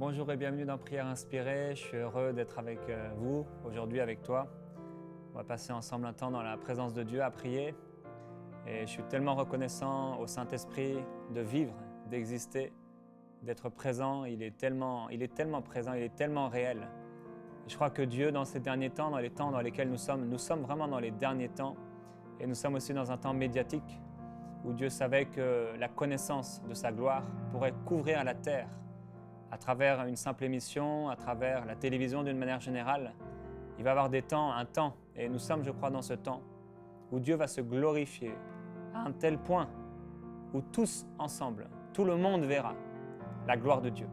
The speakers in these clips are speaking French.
Bonjour et bienvenue dans Prière Inspirée. Je suis heureux d'être avec vous, aujourd'hui avec toi. On va passer ensemble un temps dans la présence de Dieu à prier. Et je suis tellement reconnaissant au Saint-Esprit de vivre, d'exister, d'être présent. Il est tellement présent, il est tellement réel. Et je crois que Dieu, dans ces derniers temps, dans les temps dans lesquels nous sommes vraiment dans les derniers temps. Et nous sommes aussi dans un temps médiatique où Dieu savait que la connaissance de sa gloire pourrait couvrir la terre à travers une simple émission, à travers la télévision d'une manière générale. Il va y avoir un temps, et nous sommes, je crois, dans ce temps, où Dieu va se glorifier à un tel point où tous ensemble, tout le monde verra la gloire de Dieu.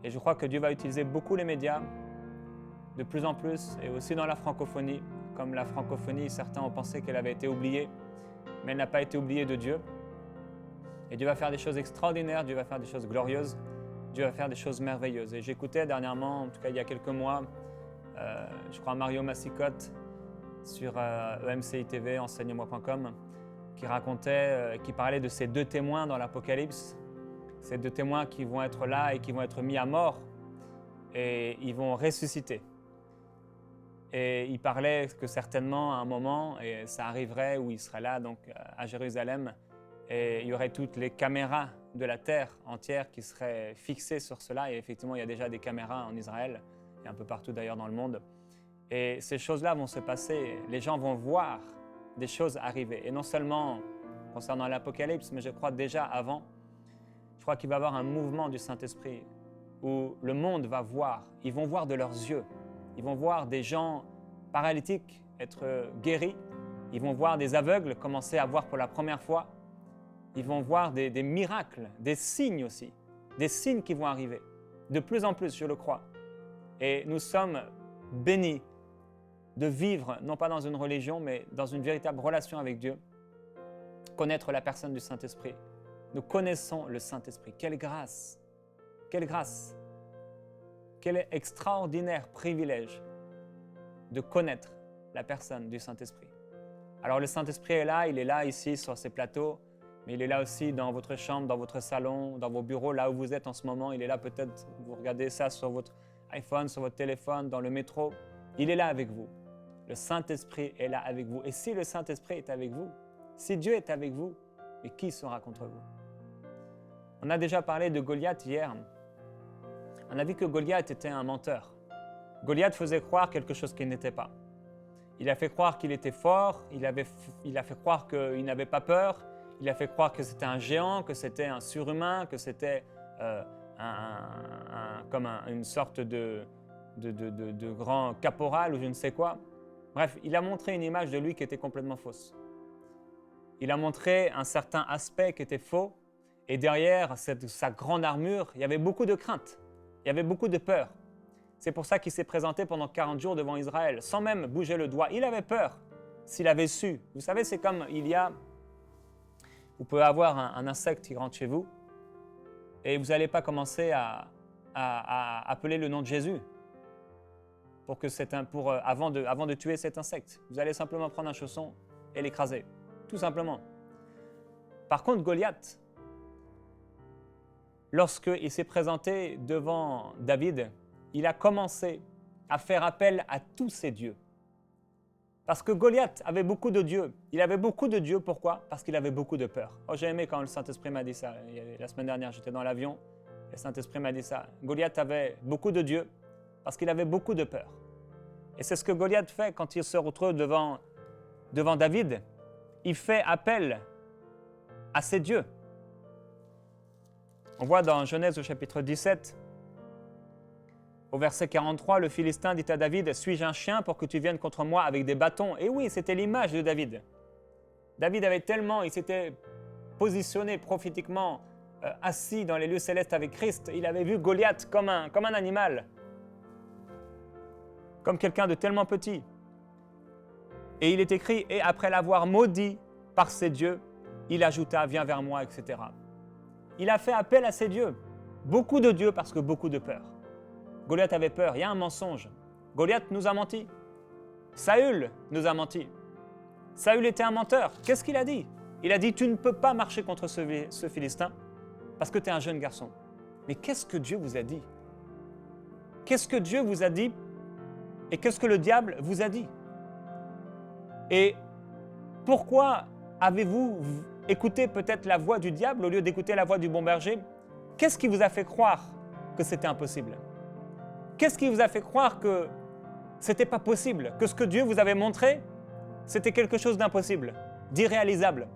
Et je crois que Dieu va utiliser beaucoup les médias, de plus en plus, et aussi dans la francophonie. Comme la francophonie, certains ont pensé qu'elle avait été oubliée, mais elle n'a pas été oubliée de Dieu. Et Dieu va faire des choses extraordinaires, Dieu va faire des choses glorieuses, Dieu va faire des choses merveilleuses. Et j'écoutais dernièrement, en tout cas il y a quelques mois, je crois Mario Massicotte sur EMCI TV, enseigne-moi.com, qui parlait de ces deux témoins dans l'Apocalypse, ces deux témoins qui vont être là et qui vont être mis à mort et ils vont ressusciter. Et il parlait que certainement à un moment, et ça arriverait où il serait là, donc à Jérusalem, et il y aurait toutes les caméras de la terre entière qui seraient fixées sur cela. Et effectivement, il y a déjà des caméras en Israël et un peu partout d'ailleurs dans le monde. Et ces choses-là vont se passer. Les gens vont voir des choses arriver. Et non seulement concernant l'Apocalypse, mais je crois déjà avant. Je crois qu'il va y avoir un mouvement du Saint-Esprit où le monde va voir. Ils vont voir de leurs yeux. Ils vont voir des gens paralytiques être guéris. Ils vont voir des aveugles commencer à voir pour la première fois. Ils vont voir des miracles, des signes aussi, des signes qui vont arriver. De plus en plus, je le crois. Et nous sommes bénis de vivre, non pas dans une religion, mais dans une véritable relation avec Dieu. Connaître la personne du Saint-Esprit. Nous connaissons le Saint-Esprit. Quelle grâce! Quelle grâce! Quel extraordinaire privilège de connaître la personne du Saint-Esprit. Alors le Saint-Esprit est là, il est là ici sur ces plateaux, mais il est là aussi dans votre chambre, dans votre salon, dans vos bureaux, là où vous êtes en ce moment. Il est là peut-être, vous regardez ça sur votre iPhone, sur votre téléphone, dans le métro. Il est là avec vous. Le Saint-Esprit est là avec vous. Et si le Saint-Esprit est avec vous, si Dieu est avec vous, mais qui sera contre vous? On a déjà parlé de Goliath hier. On a vu que Goliath était un menteur. Goliath faisait croire quelque chose qu'il n'était pas. Il a fait croire qu'il était fort, il a fait croire qu'il n'avait pas peur, il a fait croire que c'était un géant, que c'était un surhumain, que c'était une sorte de grand caporal ou je ne sais quoi. Bref, il a montré une image de lui qui était complètement fausse. Il a montré un certain aspect qui était faux et derrière sa grande armure, il y avait beaucoup de crainte, il y avait beaucoup de peur. C'est pour ça qu'il s'est présenté pendant 40 jours devant Israël, sans même bouger le doigt. Il avait peur s'il avait su. Vous savez, c'est comme vous pouvez avoir un insecte qui rentre chez vous et vous n'allez pas commencer à appeler le nom de Jésus avant de tuer cet insecte. Vous allez simplement prendre un chausson et l'écraser, tout simplement. Par contre, Goliath, lorsqu'il s'est présenté devant David, il a commencé à faire appel à tous ces dieux. Parce que Goliath avait beaucoup de dieux. Il avait beaucoup de dieux, pourquoi? Parce qu'il avait beaucoup de peur. Oh, j'ai aimé quand le Saint-Esprit m'a dit ça. La semaine dernière, j'étais dans l'avion, et le Saint-Esprit m'a dit ça. Goliath avait beaucoup de dieux parce qu'il avait beaucoup de peur. Et c'est ce que Goliath fait quand il se retrouve devant David. Il fait appel à ses dieux. On voit dans Genèse au chapitre 17, au verset 43, le Philistin dit à David « Suis-je un chien pour que tu viennes contre moi avec des bâtons ?» Et oui, c'était l'image de David. David il s'était positionné prophétiquement, assis dans les lieux célestes avec Christ. Il avait vu Goliath comme un animal, comme quelqu'un de tellement petit. Et il est écrit « Et après l'avoir maudit par ses dieux, il ajouta « Viens vers moi, etc. » Il a fait appel à ses dieux. Beaucoup de dieux parce que beaucoup de peur. Goliath avait peur, il y a un mensonge. Goliath nous a menti. Saül nous a menti. Saül était un menteur. Qu'est-ce qu'il a dit? Il a dit, tu ne peux pas marcher contre ce Philistin parce que tu es un jeune garçon. Mais qu'est-ce que Dieu vous a dit? Qu'est-ce que Dieu vous a dit et qu'est-ce que le diable vous a dit? Et pourquoi avez-vous écouté peut-être la voix du diable au lieu d'écouter la voix du bon berger? Qu'est-ce qui vous a fait croire que c'était impossible? Qu'est-ce qui vous a fait croire que ce n'était pas possible, que ce que Dieu vous avait montré, c'était quelque chose d'impossible, d'irréalisable?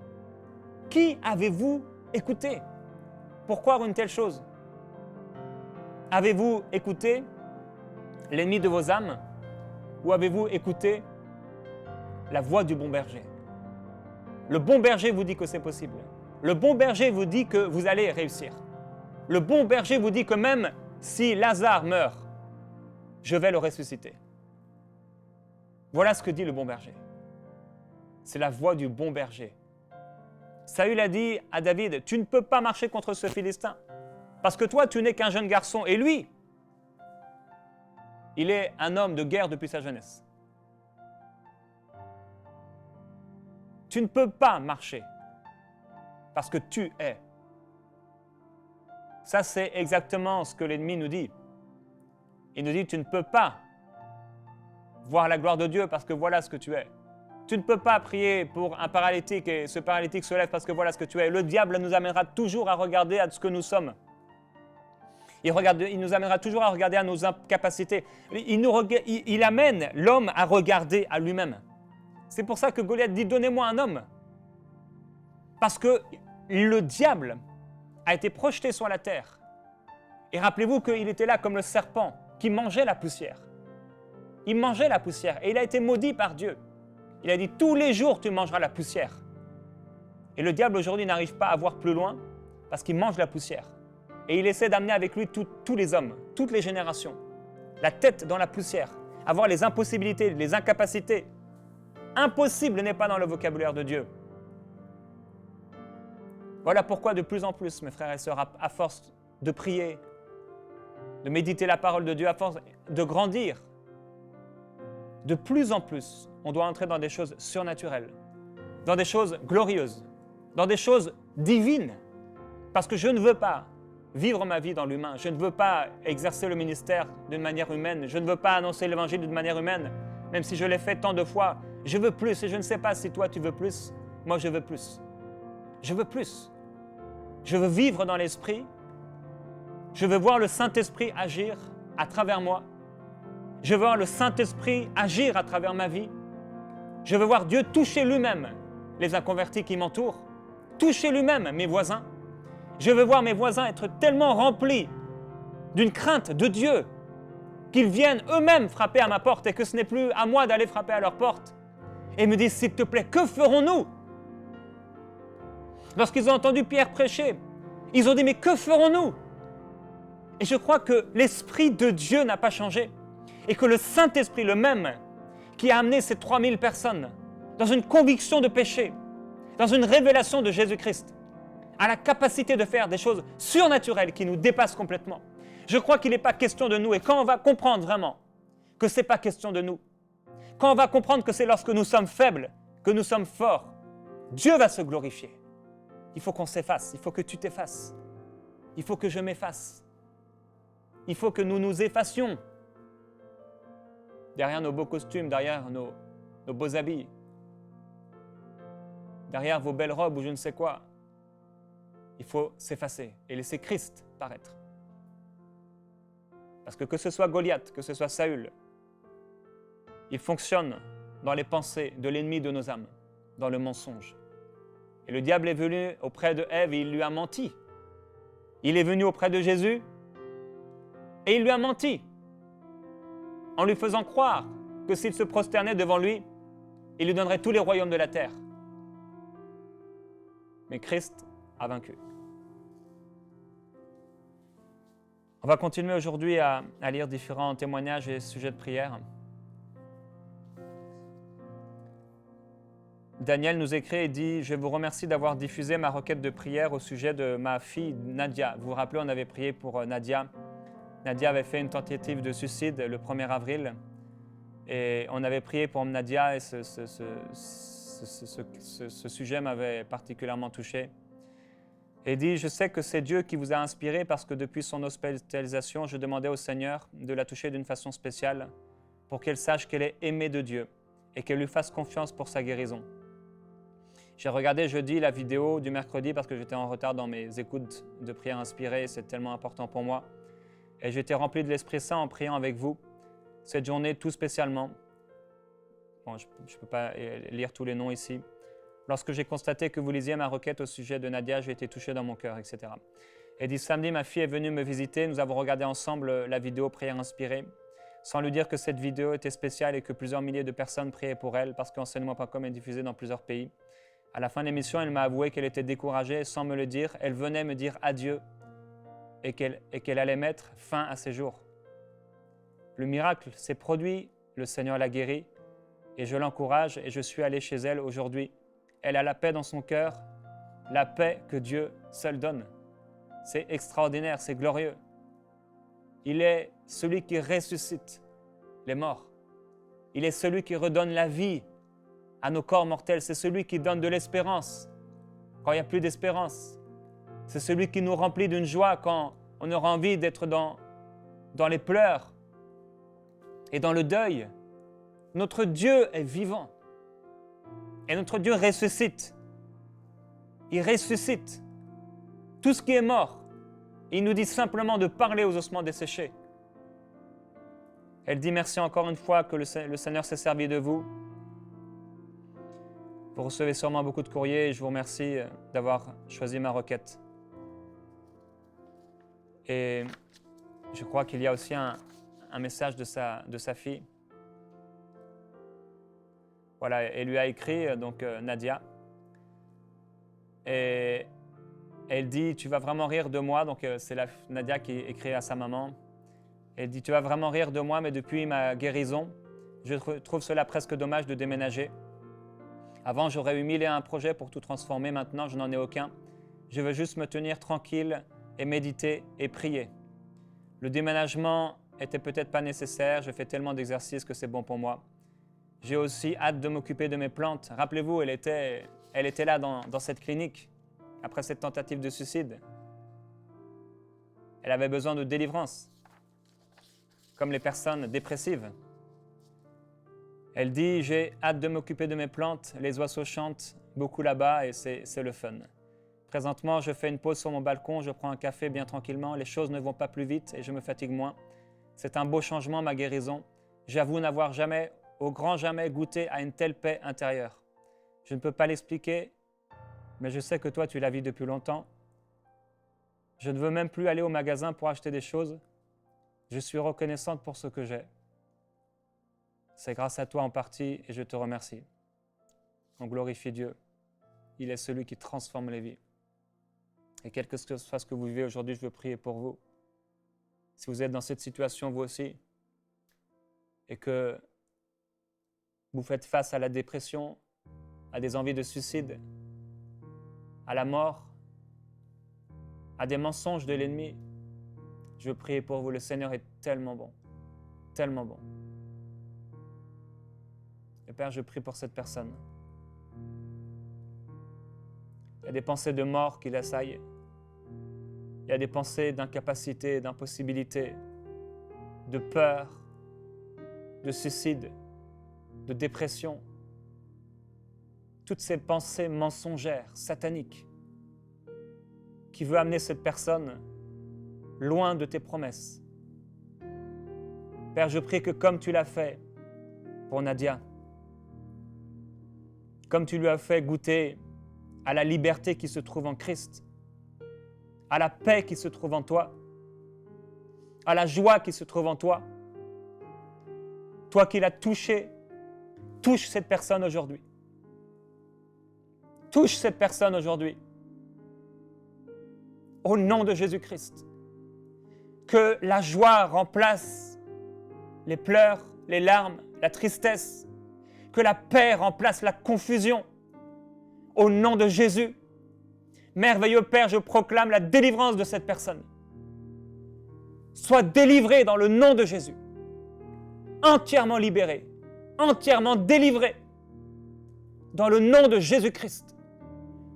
Qui avez-vous écouté pour croire une telle chose? Avez-vous écouté l'ennemi de vos âmes ou avez-vous écouté la voix du bon berger? Le bon berger vous dit que c'est possible. Le bon berger vous dit que vous allez réussir. Le bon berger vous dit que même si Lazare meurt, je vais le ressusciter. Voilà ce que dit le bon berger. C'est la voix du bon berger. Saül a dit à David, tu ne peux pas marcher contre ce Philistin, parce que toi, tu n'es qu'un jeune garçon, et lui, il est un homme de guerre depuis sa jeunesse. Tu ne peux pas marcher, parce que tu es. Ça, c'est exactement ce que l'ennemi nous dit. Il nous dit, tu ne peux pas voir la gloire de Dieu, parce que voilà ce que tu es. Tu ne peux pas prier pour un paralytique et ce paralytique se lève parce que voilà ce que tu es. Le diable nous amènera toujours à regarder à ce que nous sommes. Il nous amènera toujours à regarder à nos incapacités. Il amène l'homme à regarder à lui-même. C'est pour ça que Goliath dit « Donnez-moi un homme ». Parce que le diable a été projeté sur la terre. Et rappelez-vous qu'il était là comme le serpent qui mangeait la poussière. Il mangeait la poussière et il a été maudit par Dieu. Il a dit « Tous les jours, tu mangeras la poussière ». Et le diable aujourd'hui n'arrive pas à voir plus loin parce qu'il mange la poussière. Et il essaie d'amener avec lui tous les hommes, toutes les générations. La tête dans la poussière, avoir les impossibilités, les incapacités. Impossible n'est pas dans le vocabulaire de Dieu. Voilà pourquoi de plus en plus, mes frères et sœurs, à force de prier, de méditer la parole de Dieu, à force de grandir, de plus en plus, on doit entrer dans des choses surnaturelles, dans des choses glorieuses, dans des choses divines. Parce que je ne veux pas vivre ma vie dans l'humain, je ne veux pas exercer le ministère d'une manière humaine, je ne veux pas annoncer l'évangile d'une manière humaine, même si je l'ai fait tant de fois. Je veux plus et je ne sais pas si toi tu veux plus, moi je veux plus. Je veux plus. Je veux vivre dans l'Esprit, je veux voir le Saint-Esprit agir à travers moi, je veux voir le Saint-Esprit agir à travers ma vie. Je veux voir Dieu toucher lui-même les inconvertis qui m'entourent, toucher lui-même mes voisins. Je veux voir mes voisins être tellement remplis d'une crainte de Dieu qu'ils viennent eux-mêmes frapper à ma porte et que ce n'est plus à moi d'aller frapper à leur porte. Et me disent, s'il te plaît, que ferons-nous? Lorsqu'ils ont entendu Pierre prêcher, ils ont dit, mais que ferons-nous? Et je crois que l'Esprit de Dieu n'a pas changé et que le Saint-Esprit, le même, qui a amené ces 3000 personnes dans une conviction de péché, dans une révélation de Jésus-Christ, a la capacité de faire des choses surnaturelles qui nous dépassent complètement. Je crois qu'il n'est pas question de nous. Et quand on va comprendre vraiment que ce n'est pas question de nous, quand on va comprendre que c'est lorsque nous sommes faibles que nous sommes forts, Dieu va se glorifier. Il faut qu'on s'efface, il faut que tu t'effaces, il faut que je m'efface, il faut que nous nous effacions derrière nos beaux costumes, derrière nos beaux habits, derrière vos belles robes ou je ne sais quoi. Il faut s'effacer et laisser Christ paraître. Parce que ce soit Goliath, que ce soit Saül, il fonctionne dans les pensées de l'ennemi de nos âmes, dans le mensonge. Et le diable est venu auprès de Ève et il lui a menti. Il est venu auprès de Jésus et il lui a menti en lui faisant croire que s'il se prosternait devant lui, il lui donnerait tous les royaumes de la terre. Mais Christ a vaincu. On va continuer aujourd'hui à lire différents témoignages et sujets de prière. Daniel nous écrit et dit « Je vous remercie d'avoir diffusé ma requête de prière au sujet de ma fille Nadia. » Vous vous rappelez, on avait prié pour Nadia. Nadia avait fait une tentative de suicide le 1er avril. Et on avait prié pour Nadia et ce sujet m'avait particulièrement touché. Et il dit, je sais que c'est Dieu qui vous a inspiré parce que depuis son hospitalisation, je demandais au Seigneur de la toucher d'une façon spéciale pour qu'elle sache qu'elle est aimée de Dieu et qu'elle lui fasse confiance pour sa guérison. J'ai regardé jeudi la vidéo du mercredi parce que j'étais en retard dans mes écoutes de prière inspirée, c'est tellement important pour moi. Et j'étais rempli de l'Esprit Saint en priant avec vous cette journée tout spécialement. Bon, je ne peux pas lire tous les noms ici. Lorsque j'ai constaté que vous lisiez ma requête au sujet de Nadia, j'ai été touché dans mon cœur, etc. Et dit, samedi, ma fille est venue me visiter. Nous avons regardé ensemble la vidéo prière inspirée, sans lui dire que cette vidéo était spéciale et que plusieurs milliers de personnes priaient pour elle parce qu'enseignement.com est diffusé dans plusieurs pays. À la fin de l'émission, elle m'a avoué qu'elle était découragée sans me le dire. Elle venait me dire adieu et qu'elle allait mettre fin à ses jours. Le miracle s'est produit, le Seigneur l'a guérie et je l'encourage et je suis allé chez elle aujourd'hui. Elle a la paix dans son cœur, la paix que Dieu seul donne. C'est extraordinaire, c'est glorieux. Il est celui qui ressuscite les morts. Il est celui qui redonne la vie à nos corps mortels. C'est celui qui donne de l'espérance quand il n'y a plus d'espérance. C'est celui qui nous remplit d'une joie quand on aura envie d'être dans les pleurs et dans le deuil. Notre Dieu est vivant. Et notre Dieu ressuscite. Il ressuscite tout ce qui est mort. Il nous dit simplement de parler aux ossements desséchés. Elle dit merci encore une fois que le Seigneur s'est servi de vous. Vous recevez sûrement beaucoup de courriers et je vous remercie d'avoir choisi ma requête. Et je crois qu'il y a aussi un message de sa fille. Voilà, elle lui a écrit, donc Nadia, et elle dit, tu vas vraiment rire de moi, donc c'est Nadia qui écrit à sa maman, elle dit, tu vas vraiment rire de moi, mais depuis ma guérison, je trouve cela presque dommage de déménager. Avant, j'aurais eu 1001 projets pour tout transformer, maintenant je n'en ai aucun. Je veux juste me tenir tranquille et méditer et prier. Le déménagement était peut-être pas nécessaire, je fais tellement d'exercices que c'est bon pour moi. J'ai aussi hâte de m'occuper de mes plantes. Rappelez-vous, elle était là dans cette clinique, après cette tentative de suicide. Elle avait besoin de délivrance, comme les personnes dépressives. Elle dit, j'ai hâte de m'occuper de mes plantes, les oiseaux chantent beaucoup là-bas et c'est le fun. Présentement, je fais une pause sur mon balcon, je prends un café bien tranquillement, les choses ne vont pas plus vite et je me fatigue moins. C'est un beau changement, ma guérison. J'avoue n'avoir jamais, au grand jamais, goûté à une telle paix intérieure. Je ne peux pas l'expliquer, mais je sais que toi, tu la vis depuis longtemps. Je ne veux même plus aller au magasin pour acheter des choses. Je suis reconnaissante pour ce que j'ai. C'est grâce à toi en partie et je te remercie. On glorifie Dieu. Il est celui qui transforme les vies. Et quel que soit ce que vous vivez aujourd'hui, je veux prier pour vous. Si vous êtes dans cette situation, vous aussi, et que vous faites face à la dépression, à des envies de suicide, à la mort, à des mensonges de l'ennemi, je veux prier pour vous. Le Seigneur est tellement bon, tellement bon. Et Père, je prie pour cette personne. Il y a des pensées de mort qui l'assaillent. Il y a des pensées d'incapacité, d'impossibilité, de peur, de suicide, de dépression. Toutes ces pensées mensongères, sataniques, qui veulent amener cette personne loin de tes promesses. Père, je prie que comme tu l'as fait pour Nadia, comme tu lui as fait goûter à la liberté qui se trouve en Christ, à la paix qui se trouve en toi, à la joie qui se trouve en toi, toi qui l'as touché, touche cette personne aujourd'hui. Touche cette personne aujourd'hui. Au nom de Jésus-Christ. Que la joie remplace les pleurs, les larmes, la tristesse. Que la paix remplace la confusion. Au nom de Jésus. Merveilleux Père, je proclame la délivrance de cette personne. Sois délivré dans le nom de Jésus. Entièrement libéré, entièrement délivré. Dans le nom de Jésus-Christ.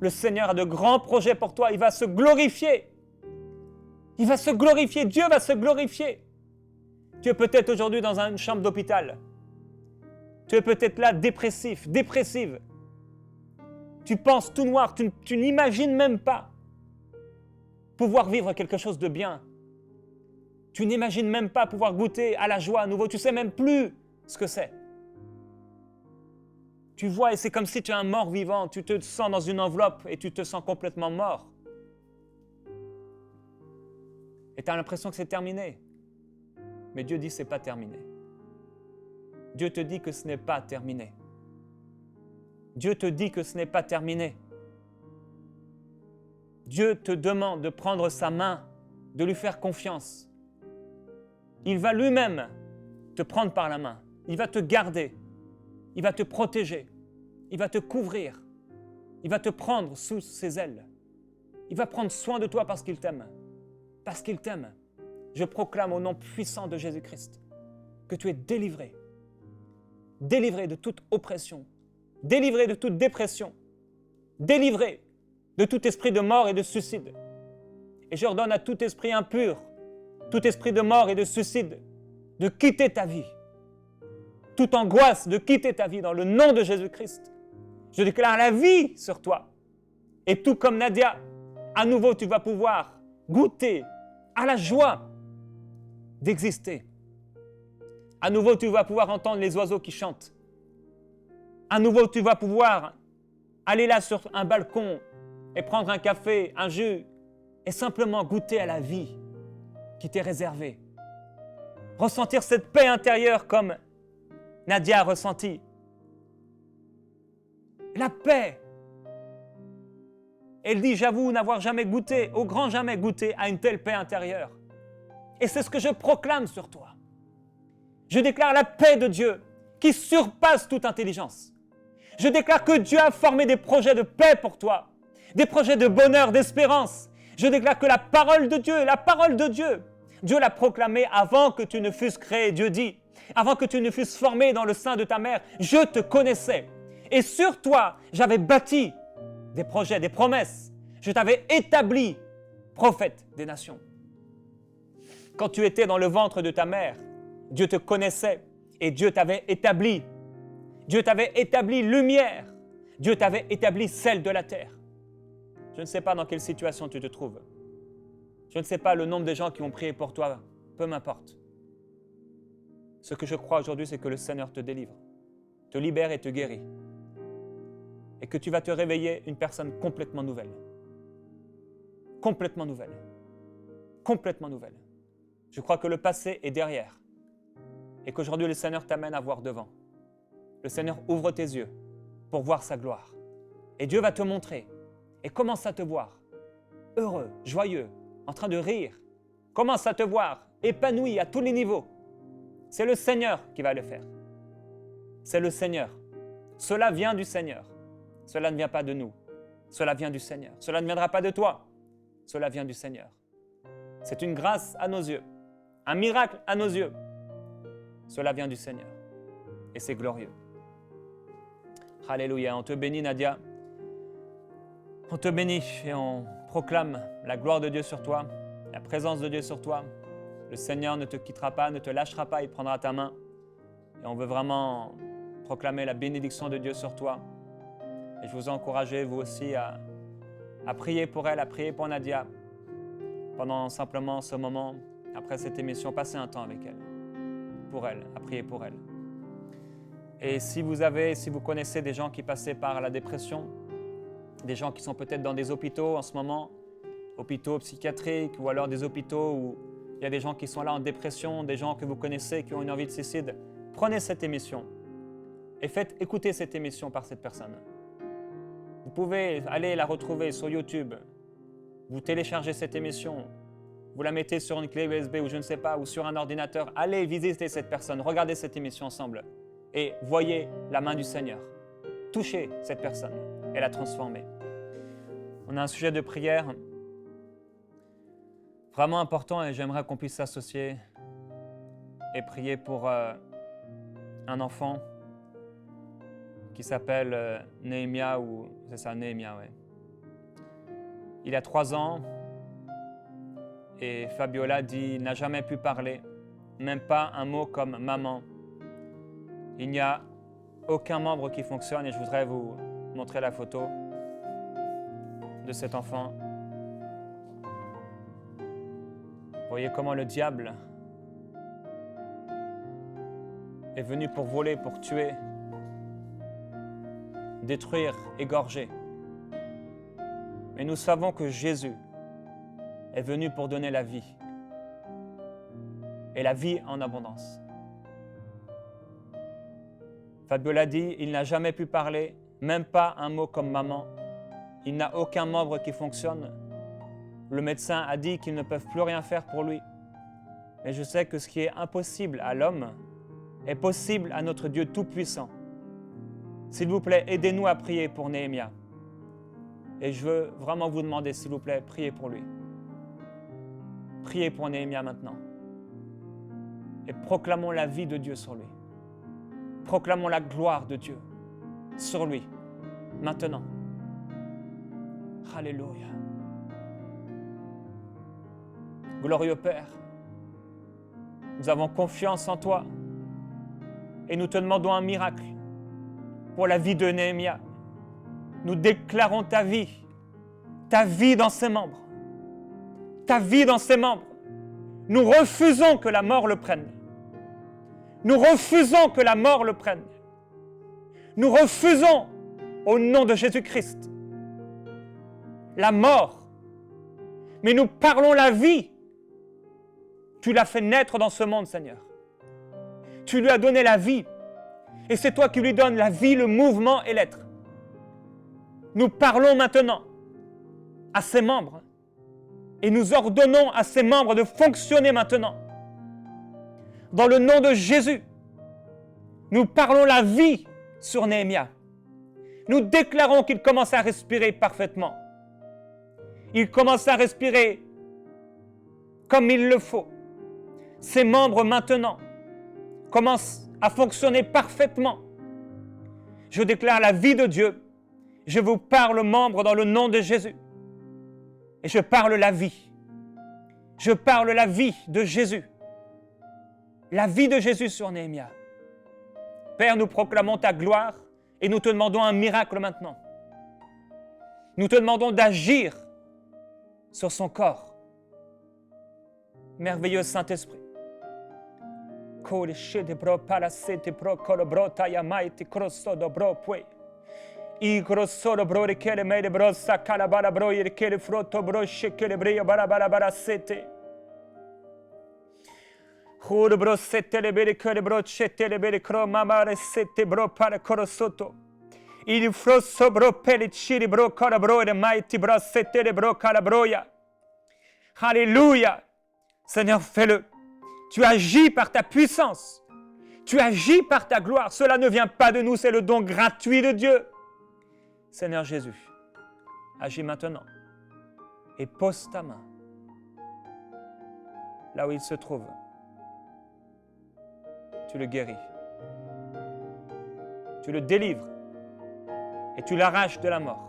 Le Seigneur a de grands projets pour toi. Il va se glorifier. Il va se glorifier. Dieu va se glorifier. Tu es peut-être aujourd'hui dans une chambre d'hôpital. Tu es peut-être là dépressif, dépressive. Tu penses tout noir. Tu n'imagines même pas pouvoir vivre quelque chose de bien. Tu n'imagines même pas pouvoir goûter à la joie à nouveau. Tu ne sais même plus ce que c'est. Tu vois, et c'est comme si tu es un mort vivant. Tu te sens dans une enveloppe et tu te sens complètement mort. Et tu as l'impression que c'est terminé. Mais Dieu dit que ce n'est pas terminé. Dieu te dit que ce n'est pas terminé. Dieu te dit que ce n'est pas terminé. Dieu te demande de prendre sa main, de lui faire confiance. Il va lui-même te prendre par la main. Il va te garder. Il va te protéger. Il va te couvrir. Il va te prendre sous ses ailes. Il va prendre soin de toi parce qu'il t'aime. Parce qu'il t'aime. Je proclame au nom puissant de Jésus-Christ que tu es délivré. Délivré de toute oppression. Délivré de toute dépression. Délivré de tout esprit de mort et de suicide. Et je ordonne à tout esprit impur, tout esprit de mort et de suicide, de quitter ta vie. Toute angoisse de quitter ta vie dans le nom de Jésus-Christ. Je déclare la vie sur toi. Et tout comme Nadia, à nouveau tu vas pouvoir goûter à la joie d'exister. À nouveau tu vas pouvoir entendre les oiseaux qui chantent. À nouveau tu vas pouvoir aller là sur un balcon et prendre un café, un jus et simplement goûter à la vie qui t'est réservée. Ressentir cette paix intérieure comme Nadia a ressenti. La paix. Elle dit, j'avoue n'avoir jamais goûté, au grand jamais goûté à une telle paix intérieure. Et c'est ce que je proclame sur toi. Je déclare la paix de Dieu qui surpasse toute intelligence. Je déclare que Dieu a formé des projets de paix pour toi, des projets de bonheur, d'espérance. Je déclare que la parole de Dieu, Dieu l'a proclamée avant que tu ne fusses créé. Dieu dit, avant que tu ne fusses formé dans le sein de ta mère, je te connaissais. Et sur toi, j'avais bâti des projets, des promesses. Je t'avais établi prophète des nations. Quand tu étais dans le ventre de ta mère, Dieu te connaissait et Dieu t'avait établi. Dieu t'avait établi lumière. Dieu t'avait établi celle de la terre. Je ne sais pas dans quelle situation tu te trouves. Je ne sais pas le nombre de gens qui ont prié pour toi. Peu m'importe. Ce que je crois aujourd'hui, c'est que le Seigneur te délivre, te libère et te guérit. Et que tu vas te réveiller une personne complètement nouvelle. Complètement nouvelle. Complètement nouvelle. Je crois que le passé est derrière. Et qu'aujourd'hui, le Seigneur t'amène à voir devant. Le Seigneur ouvre tes yeux pour voir sa gloire. Et Dieu va te montrer. Et commence à te voir heureux, joyeux, en train de rire. Commence à te voir épanoui à tous les niveaux. C'est le Seigneur qui va le faire. C'est le Seigneur. Cela vient du Seigneur. Cela ne vient pas de nous. Cela vient du Seigneur. Cela ne viendra pas de toi. Cela vient du Seigneur. C'est une grâce à nos yeux. Un miracle à nos yeux. Cela vient du Seigneur. Et c'est glorieux. Alléluia. On te bénit, Nadia. On te bénit et on proclame la gloire de Dieu sur toi, la présence de Dieu sur toi. Le Seigneur ne te quittera pas, ne te lâchera pas, il prendra ta main. Et on veut vraiment proclamer la bénédiction de Dieu sur toi. Et je vous encourage, vous aussi, à prier pour elle, à prier pour Nadia. Pendant simplement ce moment, après cette émission, passez un temps avec elle. Pour elle, à prier pour elle. Et si vous connaissez des gens qui passaient par la dépression, des gens qui sont peut-être dans des hôpitaux en ce moment, hôpitaux psychiatriques ou alors des hôpitaux où il y a des gens qui sont là en dépression, des gens que vous connaissez qui ont une envie de suicide, prenez cette émission et faites écouter cette émission par cette personne. Vous pouvez aller la retrouver sur YouTube, vous téléchargez cette émission, vous la mettez sur une clé USB ou je ne sais pas, ou sur un ordinateur, allez visiter cette personne, regardez cette émission ensemble et voyez la main du Seigneur. Touchez cette personne et la transformer. On a un sujet de prière vraiment important et j'aimerais qu'on puisse s'associer et prier pour un enfant qui s'appelle Néhémia, ou c'est ça, Néhémia, ouais. Il y a 3 ans, et Fabiola dit, il n'a jamais pu parler, même pas un mot comme maman. Il n'y a aucun membre qui fonctionne et je voudrais vous montrer la photo de cet enfant. Vous voyez comment le diable est venu pour voler, pour tuer, détruire, égorger. Mais nous savons que Jésus est venu pour donner la vie, et la vie en abondance. Fabiola dit, il n'a jamais pu parler, même pas un mot comme maman. Il n'a aucun membre qui fonctionne. Le médecin a dit qu'ils ne peuvent plus rien faire pour lui. Mais je sais que ce qui est impossible à l'homme est possible à notre Dieu Tout-Puissant. S'il vous plaît, aidez-nous à prier pour Néhémia. Et je veux vraiment vous demander, s'il vous plaît, priez pour lui. Priez pour Néhémia maintenant. Et proclamons la vie de Dieu sur lui. Proclamons la gloire de Dieu sur lui, maintenant. Alléluia. Glorieux Père, nous avons confiance en toi et nous te demandons un miracle pour la vie de Néhémia. Nous déclarons ta vie dans ses membres, ta vie dans ses membres. Nous refusons que la mort le prenne. Nous refusons que la mort le prenne. Nous refusons, au nom de Jésus-Christ, la mort. Mais nous parlons la vie. Tu l'as fait naître dans ce monde, Seigneur. Tu lui as donné la vie. Et c'est toi qui lui donnes la vie, le mouvement et l'être. Nous parlons maintenant à ses membres et nous ordonnons à ses membres de fonctionner maintenant. Dans le nom de Jésus, nous parlons la vie sur Néhémia. Nous déclarons qu'il commence à respirer parfaitement. Il commence à respirer comme il le faut. Ses membres maintenant commencent à fonctionner parfaitement. Je déclare la vie de Dieu. Je vous parle, membres, dans le nom de Jésus. Et je parle la vie. Je parle la vie de Jésus. La vie de Jésus sur Néhémia. Père, nous proclamons ta gloire et nous te demandons un miracle maintenant. Nous te demandons d'agir sur son corps. Merveilleux Saint-Esprit. Il frosso bro peliciri bro calabro e mighty bro sette bro calabroia. Alléluia. Seigneur, fais-le. Tu agis par ta puissance. Tu agis par ta gloire. Cela ne vient pas de nous, c'est le don gratuit de Dieu. Seigneur Jésus, agis maintenant et pose ta main là où il se trouve. Tu le guéris. Tu le délivres et tu l'arraches de la mort.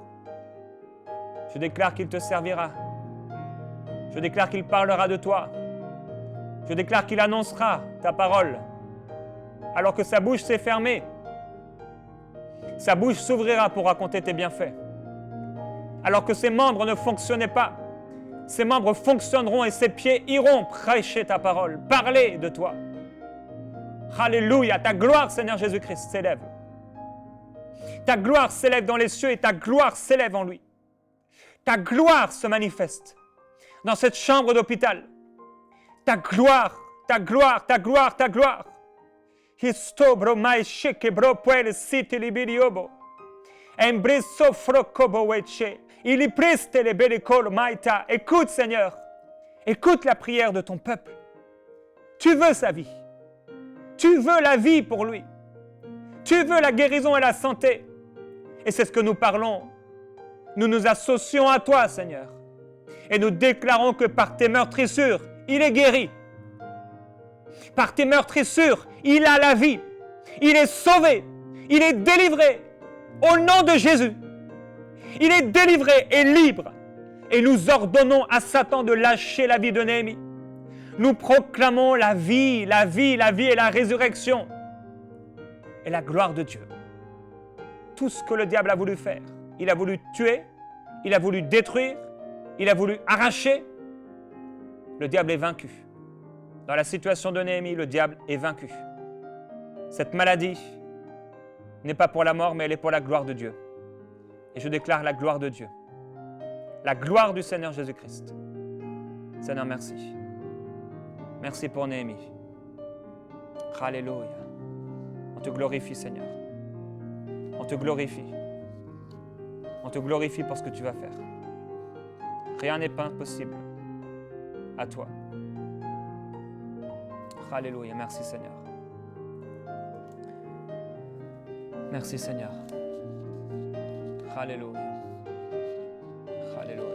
Je déclare qu'il te servira. Je déclare qu'il parlera de toi. Je déclare qu'il annoncera ta parole alors que sa bouche s'est fermée. Sa bouche s'ouvrira pour raconter tes bienfaits. Alors que ses membres ne fonctionnaient pas, ses membres fonctionneront et ses pieds iront prêcher ta parole, parler de toi. Alléluia, ta gloire, Seigneur Jésus-Christ, s'élève. Ta gloire s'élève dans les cieux et ta gloire s'élève en lui. Ta gloire se manifeste dans cette chambre d'hôpital. Ta gloire, ta gloire, ta gloire, ta gloire. Histobro mai sheke bro puel siti libidiobo. Embriso frocobo weche. Il y preste le belicol maita. Écoute, Seigneur. Écoute la prière de ton peuple. Tu veux sa vie. Tu veux la vie pour lui. Tu veux la guérison et la santé. Et c'est ce que nous parlons. Nous nous associons à toi, Seigneur. Et nous déclarons que par tes meurtrissures, il est guéri. Par tes meurtrissures, il a la vie. Il est sauvé. Il est délivré. Au nom de Jésus. Il est délivré et libre. Et nous ordonnons à Satan de lâcher la vie de Néhémie. Nous proclamons la vie, la vie, la vie et la résurrection et la gloire de Dieu. Tout ce que le diable a voulu faire, il a voulu tuer, il a voulu détruire, il a voulu arracher. Le diable est vaincu. Dans la situation de Néhémie, le diable est vaincu. Cette maladie n'est pas pour la mort, mais elle est pour la gloire de Dieu. Et je déclare la gloire de Dieu. La gloire du Seigneur Jésus-Christ. Seigneur, merci. Merci pour Néhémie. Alléluia. On te glorifie, Seigneur. On te glorifie. On te glorifie pour ce que tu vas faire. Rien n'est pas impossible à toi. Alléluia. Merci, Seigneur. Merci, Seigneur. Alléluia. Alléluia.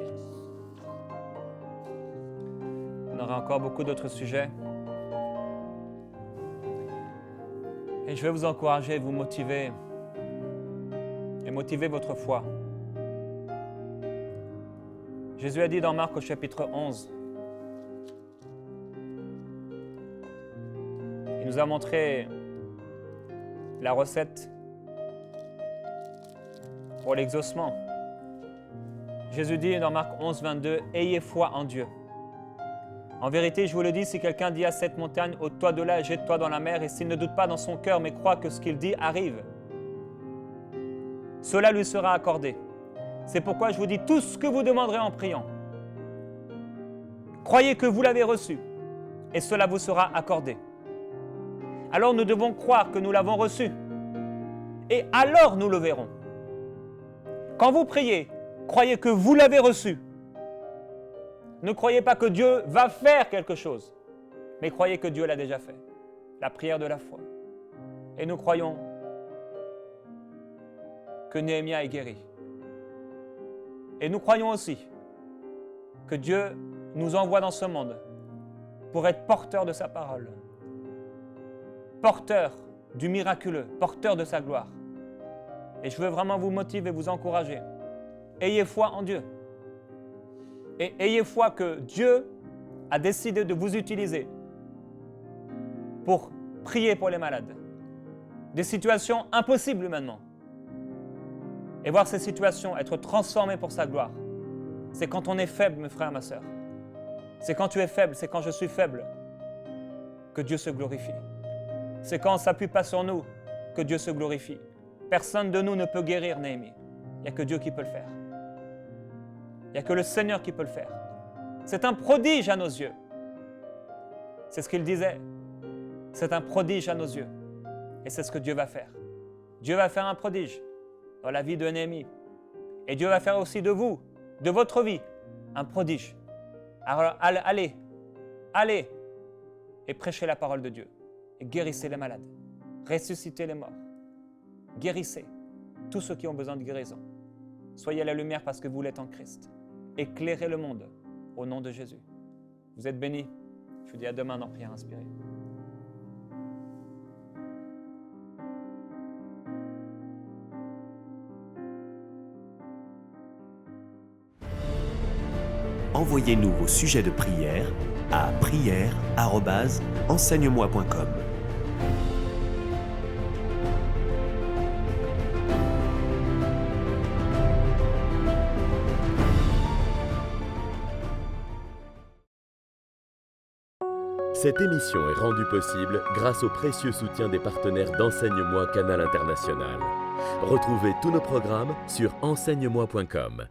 On aura encore beaucoup d'autres sujets. Et je vais vous encourager, vous motiver et motiver votre foi. Jésus a dit dans Marc au chapitre 11, il nous a montré la recette pour l'exaucement. Jésus dit dans Marc 11, 22, « Ayez foi en Dieu. En vérité, je vous le dis, si quelqu'un dit à cette montagne, ôte-toi de là et jette-toi dans la mer, et s'il ne doute pas dans son cœur, mais croit que ce qu'il dit arrive, cela lui sera accordé. C'est pourquoi je vous dis tout ce que vous demanderez en priant. Croyez que vous l'avez reçu, et cela vous sera accordé. Alors nous devons croire que nous l'avons reçu, et alors nous le verrons. Quand vous priez, croyez que vous l'avez reçu. Ne croyez pas que Dieu va faire quelque chose, mais croyez que Dieu l'a déjà fait. La prière de la foi. Et nous croyons que Néhémie est guéri. Et nous croyons aussi que Dieu nous envoie dans ce monde pour être porteur de sa parole, porteur du miraculeux, porteur de sa gloire. Et je veux vraiment vous motiver, vous encourager. Ayez foi en Dieu. Et ayez foi que Dieu a décidé de vous utiliser pour prier pour les malades. Des situations impossibles humainement. Et voir ces situations être transformées pour sa gloire. C'est quand on est faible, mes frères, ma sœur. C'est quand tu es faible, c'est quand je suis faible que Dieu se glorifie. C'est quand on ne s'appuie pas sur nous que Dieu se glorifie. Personne de nous ne peut guérir Néhémie. Il n'y a que Dieu qui peut le faire. Il n'y a que le Seigneur qui peut le faire. C'est un prodige à nos yeux. C'est ce qu'il disait. C'est un prodige à nos yeux. Et c'est ce que Dieu va faire. Dieu va faire un prodige dans la vie de Néhémie. Et Dieu va faire aussi de vous, de votre vie, un prodige. Alors allez et prêchez la parole de Dieu. Et guérissez les malades. Ressuscitez les morts. Guérissez tous ceux qui ont besoin de guérison. Soyez la lumière parce que vous l'êtes en Christ. Éclairez le monde au nom de Jésus. Vous êtes bénis. Je vous dis à demain dans Prière Inspirée. Envoyez-nous vos sujets de prière à prière@enseigne-moi.com. Cette émission est rendue possible grâce au précieux soutien des partenaires d'Enseigne-moi Canal International. Retrouvez tous nos programmes sur enseigne-moi.com.